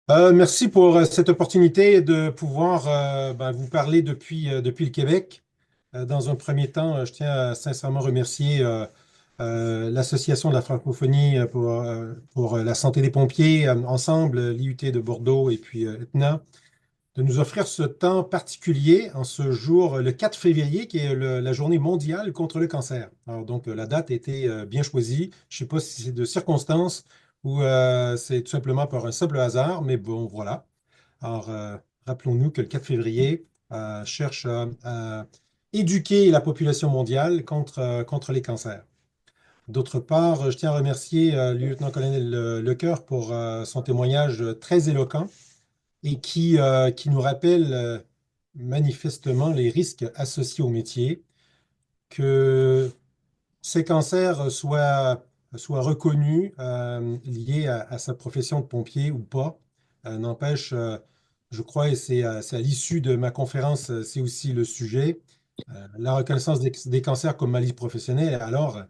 Merci pour cette opportunité de pouvoir vous parler depuis le Québec. Dans un premier temps, je tiens à sincèrement remercier l'Association de la francophonie pour la santé des pompiers, ensemble, l'IUT de Bordeaux et puis Etna, de nous offrir ce temps particulier en ce jour, le 4 février, qui est la journée mondiale contre le cancer. Alors donc, la date a été bien choisie. Je ne sais pas si c'est de circonstance ou c'est tout simplement par un simple hasard, mais bon, voilà. Alors, rappelons-nous que le 4 février cherche à éduquer la population mondiale contre les cancers. D'autre part, je tiens à remercier le lieutenant-colonel Lecoeur pour son témoignage très éloquent et qui nous rappelle manifestement les risques associés au métier, que ces cancers soient reconnus, liés à sa profession de pompier ou pas. N'empêche, je crois, et c'est à l'issue de ma conférence, c'est aussi le sujet, la reconnaissance des cancers comme maladie professionnelle. Alors,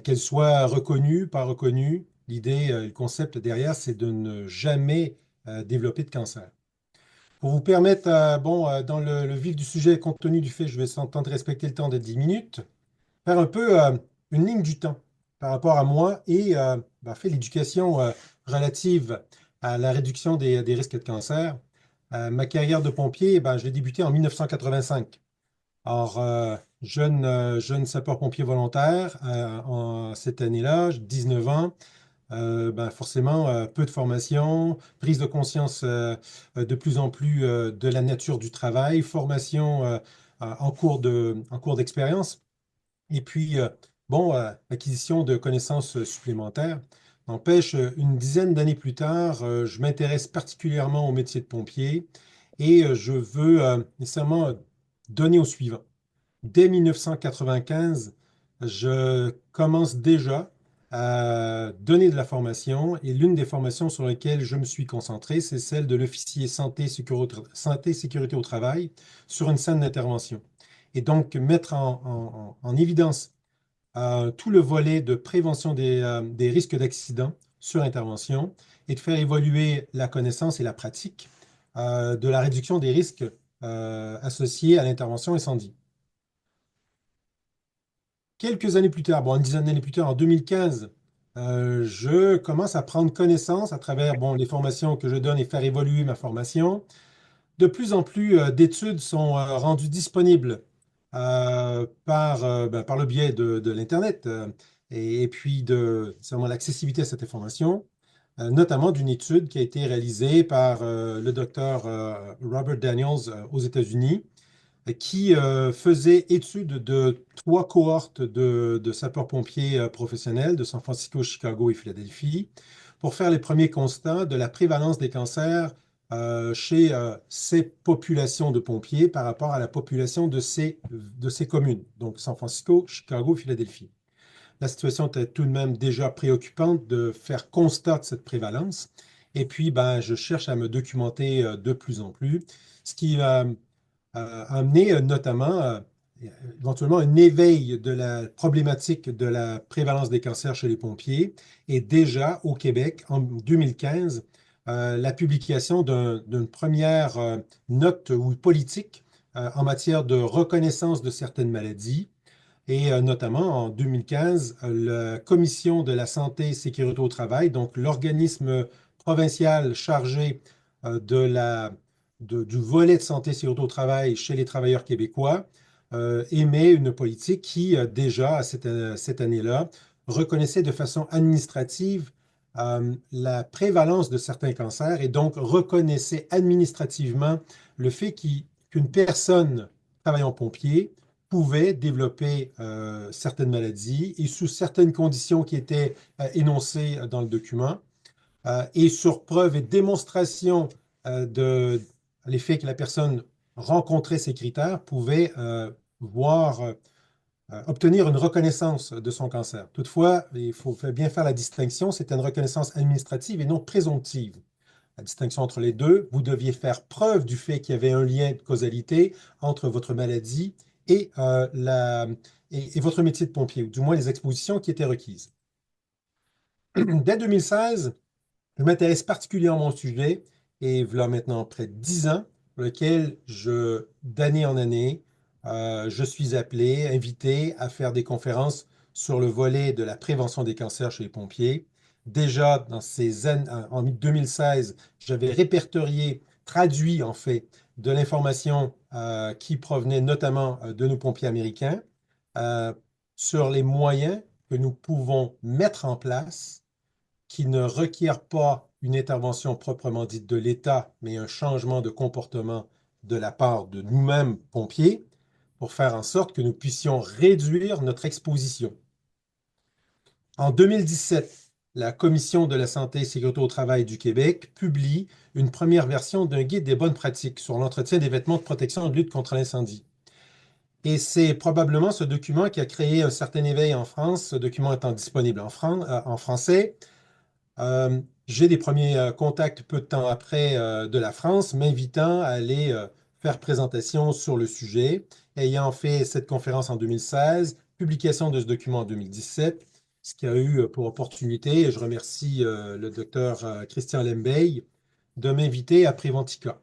qu'elle soit reconnue, pas reconnue, l'idée, le concept derrière, c'est de ne jamais développer de cancer. Pour vous permettre, dans le vif du sujet, compte tenu du fait que je vais tenter de respecter le temps de 10 minutes, faire un peu une ligne du temps par rapport à moi et fait l'éducation relative à la réduction des risques de cancer. Ma carrière de pompier, je l'ai débutée en 1985. Alors, jeune sapeur-pompier volontaire cette année-là, 19 ans. Forcément, peu de formation, prise de conscience de plus en plus de la nature du travail, formation en cours d'expérience. Et puis, acquisition de connaissances supplémentaires. N'empêche, une dizaine d'années plus tard, je m'intéresse particulièrement au métier de pompier et je veux nécessairement donner au suivant. Dès 1995, je commence déjà à donner de la formation et l'une des formations sur lesquelles je me suis concentré, c'est celle de l'officier santé, sécurité au travail sur une scène d'intervention. Et donc, mettre en évidence tout le volet de prévention des risques d'accident sur intervention et de faire évoluer la connaissance et la pratique de la réduction des risques associés à l'intervention incendie. Quelques années plus tard, une dizaine d'années plus tard, en 2015, je commence à prendre connaissance à travers les formations que je donne et faire évoluer ma formation. De plus en plus d'études sont rendues disponibles par le biais de l'Internet et puis de seulement l'accessibilité à cette information, notamment d'une étude qui a été réalisée par le docteur Robert Daniels aux États-Unis, qui faisait étude de trois cohortes de sapeurs-pompiers professionnels de San Francisco, Chicago et Philadelphie pour faire les premiers constats de la prévalence des cancers chez ces populations de pompiers par rapport à la population de ces communes, donc San Francisco, Chicago, Philadelphie. La situation était tout de même déjà préoccupante de faire constat de cette prévalence. Et puis, je cherche à me documenter de plus en plus, ce qui a amené notamment éventuellement un éveil de la problématique de la prévalence des cancers chez les pompiers et déjà au Québec, en 2015, la publication d'une première note ou politique en matière de reconnaissance de certaines maladies. Et notamment en 2015, la Commission de la santé et sécurité au travail, donc l'organisme provincial chargé du volet de santé et sécurité au travail chez les travailleurs québécois, émet une politique qui, déjà à cette année-là, reconnaissait de façon administrative la prévalence de certains cancers et donc reconnaissait administrativement le fait qu'une personne travaillant pompier pouvait développer certaines maladies et sous certaines conditions qui étaient énoncées dans le document. Et sur preuve et démonstration de l'effet que la personne rencontrait ces critères, pouvait obtenir une reconnaissance de son cancer. Toutefois, il faut bien faire la distinction, c'était une reconnaissance administrative et non présomptive. La distinction entre les deux, vous deviez faire preuve du fait qu'il y avait un lien de causalité entre votre maladie et, et votre métier de pompier, ou du moins les expositions qui étaient requises. Dès 2016, Je m'intéresse particulièrement au sujet et voilà maintenant près de 10 ans, pour lequel d'année en année, je suis appelé, invité à faire des conférences sur le volet de la prévention des cancers chez les pompiers. Déjà, dans ces années, en 2016, j'avais répertorié, traduit en fait, de l'information qui provenait notamment de nos pompiers américains euh, sur les moyens que nous pouvons mettre en place qui ne requiert pas une intervention proprement dite de l'État, mais un changement de comportement de la part de nous-mêmes, pompiers, pour faire en sorte que nous puissions réduire notre exposition. En 2017, la Commission de la santé et sécurité au travail du Québec publie une première version d'un guide des bonnes pratiques sur l'entretien des vêtements de protection et de lutte contre l'incendie. Et c'est probablement ce document qui a créé un certain éveil en France, ce document étant disponible en français. J'ai des premiers contacts peu de temps après de la France m'invitant à aller faire présentation sur le sujet, ayant fait cette conférence en 2016, publication de ce document en 2017, ce qui a eu pour opportunité, et je remercie le docteur Christian Lembeil, de m'inviter à Préventica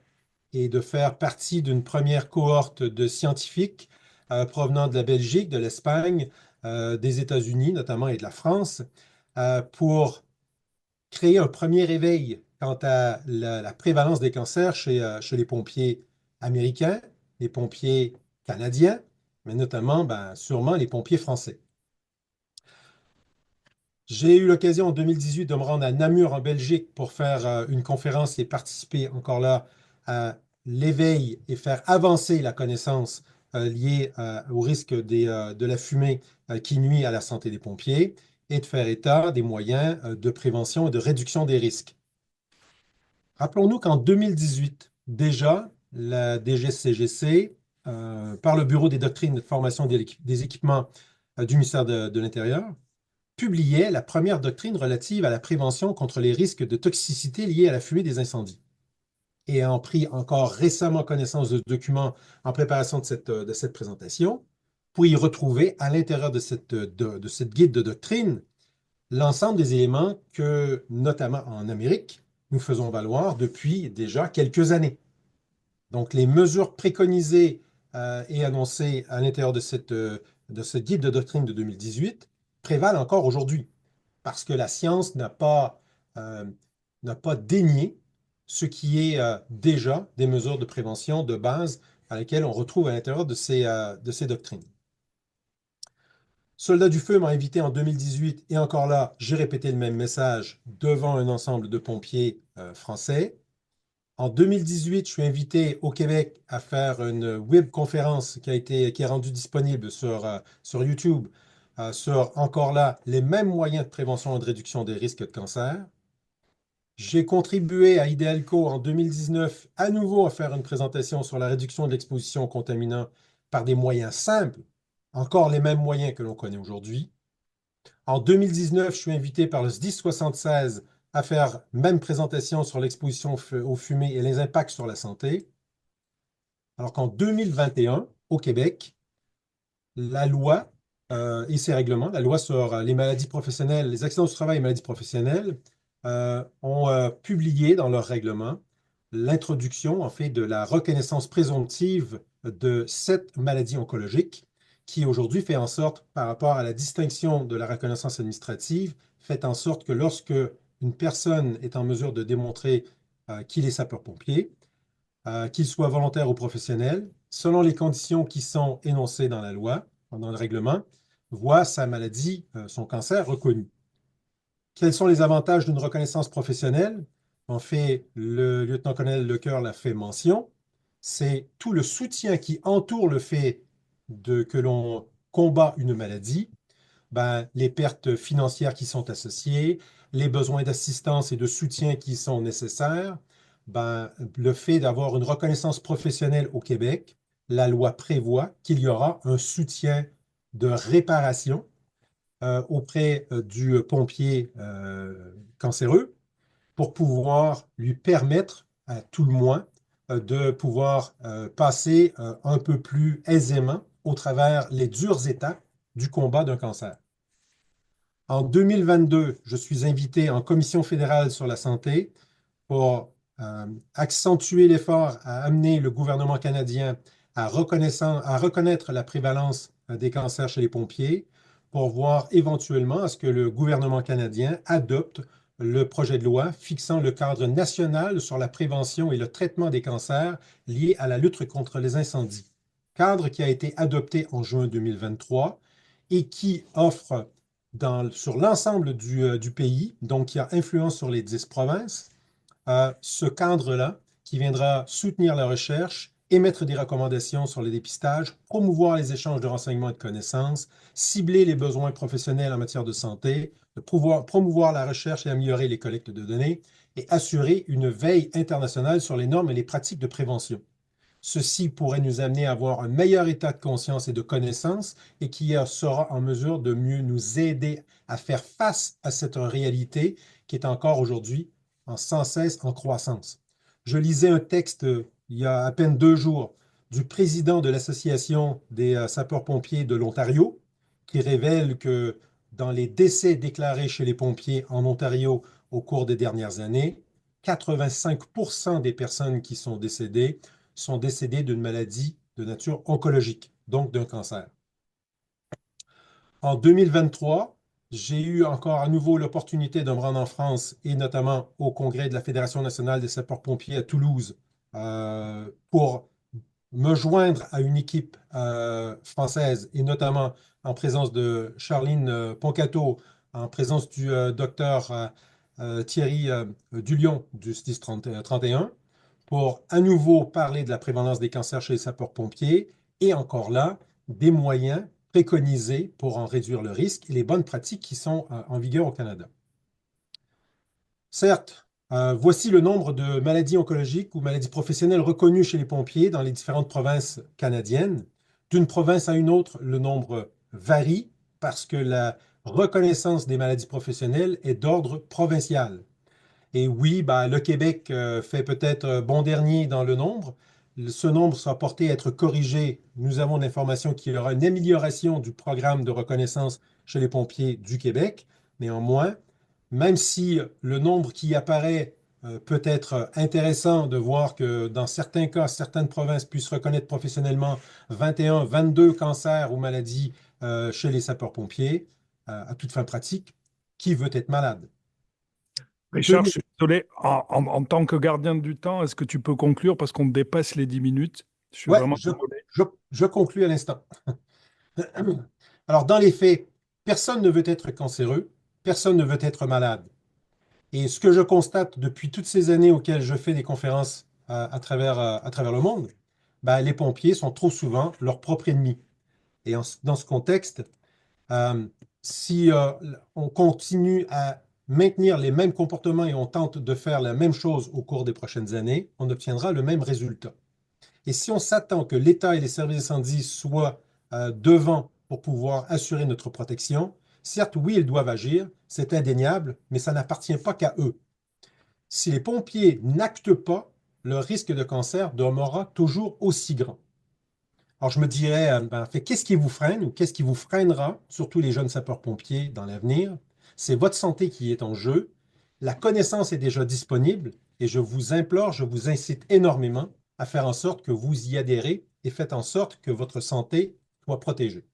et de faire partie d'une première cohorte de scientifiques provenant de la Belgique, de l'Espagne, des États-Unis notamment et de la France, pour créer un premier éveil quant à la prévalence des cancers chez les pompiers américains, les pompiers canadiens, mais notamment, ben, sûrement les pompiers français. J'ai eu l'occasion en 2018 de me rendre à Namur en Belgique pour faire une conférence et participer encore là à l'éveil et faire avancer la connaissance liée au risque de la fumée qui nuit à la santé des pompiers et de faire état des moyens de prévention et de réduction des risques. Rappelons-nous qu'en 2018, déjà, la DGCGC, par le Bureau des doctrines de formation des équipements du ministère de l'Intérieur, publiait la première doctrine relative à la prévention contre les risques de toxicité liés à la fumée des incendies. Et ayant pris encore récemment connaissance de ce document en préparation de cette présentation, pour y retrouver à l'intérieur de cette guide de doctrine l'ensemble des éléments que, notamment en Amérique, nous faisons valoir depuis déjà quelques années. Donc, les mesures préconisées et annoncées à l'intérieur de ce guide de doctrine de 2018 prévalent encore aujourd'hui, parce que la science euh, n'a pas dénié ce qui est déjà des mesures de prévention de base à lesquelles on retrouve à l'intérieur de ces doctrines. Soldats du Feu m'a invité en 2018 et encore là, j'ai répété le même message devant un ensemble de pompiers français. En 2018, je suis invité au Québec à faire une webconférence qui est rendue disponible sur YouTube sur encore là les mêmes moyens de prévention et de réduction des risques de cancer. J'ai contribué à Idealco en 2019 à nouveau à faire une présentation sur la réduction de l'exposition aux contaminants par des moyens simples, encore les mêmes moyens que l'on connaît aujourd'hui. En 2019, je suis invité par le SDIS 76 à faire même présentation sur l'exposition aux fumées et les impacts sur la santé. Alors qu'en 2021, au Québec, la loi et ses règlements, la loi sur les maladies professionnelles, les accidents du travail et maladies professionnelles, ont publié dans leur règlement l'introduction, en fait, de la reconnaissance présomptive de 7 maladies oncologiques, qui aujourd'hui fait en sorte, par rapport à la distinction de la reconnaissance administrative, fait en sorte que lorsque une personne est en mesure de démontrer qu'il est sapeur-pompier, qu'il soit volontaire ou professionnel, selon les conditions qui sont énoncées dans la loi, dans le règlement, voit sa maladie, son cancer reconnu. Quels sont les avantages d'une reconnaissance professionnelle? En fait, le lieutenant-colonel Lecoeur l'a fait mention. C'est tout le soutien qui entoure le fait que l'on combat une maladie, ben, les pertes financières qui sont associées, les besoins d'assistance et de soutien qui sont nécessaires, ben, le fait d'avoir une reconnaissance professionnelle au Québec, la loi prévoit qu'il y aura un soutien de réparation auprès du pompier cancéreux pour pouvoir lui permettre, à tout le moins, de pouvoir passer un peu plus aisément au travers les dures étapes du combat d'un cancer. En 2022, je suis invité en commission fédérale sur la santé pour accentuer l'effort à amener le gouvernement canadien à reconnaître la prévalence des cancers chez les pompiers, pour voir éventuellement à ce que le gouvernement canadien adopte le projet de loi fixant le cadre national sur la prévention et le traitement des cancers liés à la lutte contre les incendies. Cadre qui a été adopté en juin 2023 et qui offre sur l'ensemble du pays, donc qui a influence sur les 10 provinces, ce cadre-là qui viendra soutenir la recherche, émettre des recommandations sur le dépistage, promouvoir les échanges de renseignements et de connaissances, cibler les besoins professionnels en matière de santé, de promouvoir la recherche et améliorer les collectes de données et assurer une veille internationale sur les normes et les pratiques de prévention. Ceci pourrait nous amener à avoir un meilleur état de conscience et de connaissance et qui sera en mesure de mieux nous aider à faire face à cette réalité qui est encore aujourd'hui sans cesse en croissance. Je lisais un texte il y a à peine 2 jours du président de l'Association des sapeurs-pompiers de l'Ontario qui révèle que dans les décès déclarés chez les pompiers en Ontario au cours des dernières années, 85% des personnes qui sont décédées d'une maladie de nature oncologique, donc d'un cancer. En 2023, j'ai eu encore à nouveau l'opportunité de me rendre en France et notamment au congrès de la Fédération nationale des sapeurs-pompiers à Toulouse pour me joindre à une équipe française et notamment en présence de Charline Poncato, en présence du docteur Thierry Dulion du SDIS 31, pour à nouveau parler de la prévalence des cancers chez les sapeurs-pompiers et encore là, des moyens préconisés pour en réduire le risque et les bonnes pratiques qui sont en vigueur au Canada. Certes, voici le nombre de maladies oncologiques ou maladies professionnelles reconnues chez les pompiers dans les différentes provinces canadiennes. D'une province à une autre, le nombre varie parce que la reconnaissance des maladies professionnelles est d'ordre provincial. Et oui, bah, le Québec fait peut-être bon dernier dans le nombre. Ce nombre sera porté à être corrigé. Nous avons l'information qu'il y aura une amélioration du programme de reconnaissance chez les pompiers du Québec. Néanmoins, même si le nombre qui apparaît peut être intéressant de voir que dans certains cas, certaines provinces puissent reconnaître professionnellement 21, 22 cancers ou maladies chez les sapeurs-pompiers, à toute fin pratique, qui veut être malade? Richard, je suis désolé, en tant que gardien du temps, est-ce que tu peux conclure parce qu'on dépasse les 10 minutes? Je suis Ouais, vraiment désolé. je conclus à l'instant. Alors, dans les faits, personne ne veut être cancéreux, personne ne veut être malade. Et ce que je constate depuis toutes ces années auxquelles je fais des conférences à travers le monde, ben, les pompiers sont trop souvent leurs propres ennemis. Et dans ce contexte, euh, si on continue à maintenir les mêmes comportements et on tente de faire la même chose au cours des prochaines années, on obtiendra le même résultat. Et si on s'attend que l'État et les services d'incendie soient devant pour pouvoir assurer notre protection, certes, oui, ils doivent agir, c'est indéniable, mais ça n'appartient pas qu'à eux. Si les pompiers n'actent pas, le risque de cancer demeurera toujours aussi grand. Alors je me dirais, ben, en fait, qu'est-ce qui vous freine ou qu'est-ce qui vous freinera, surtout les jeunes sapeurs-pompiers dans l'avenir? C'est votre santé qui est en jeu. La connaissance est déjà disponible et je vous implore, je vous incite énormément à faire en sorte que vous y adhérez et faites en sorte que votre santé soit protégée.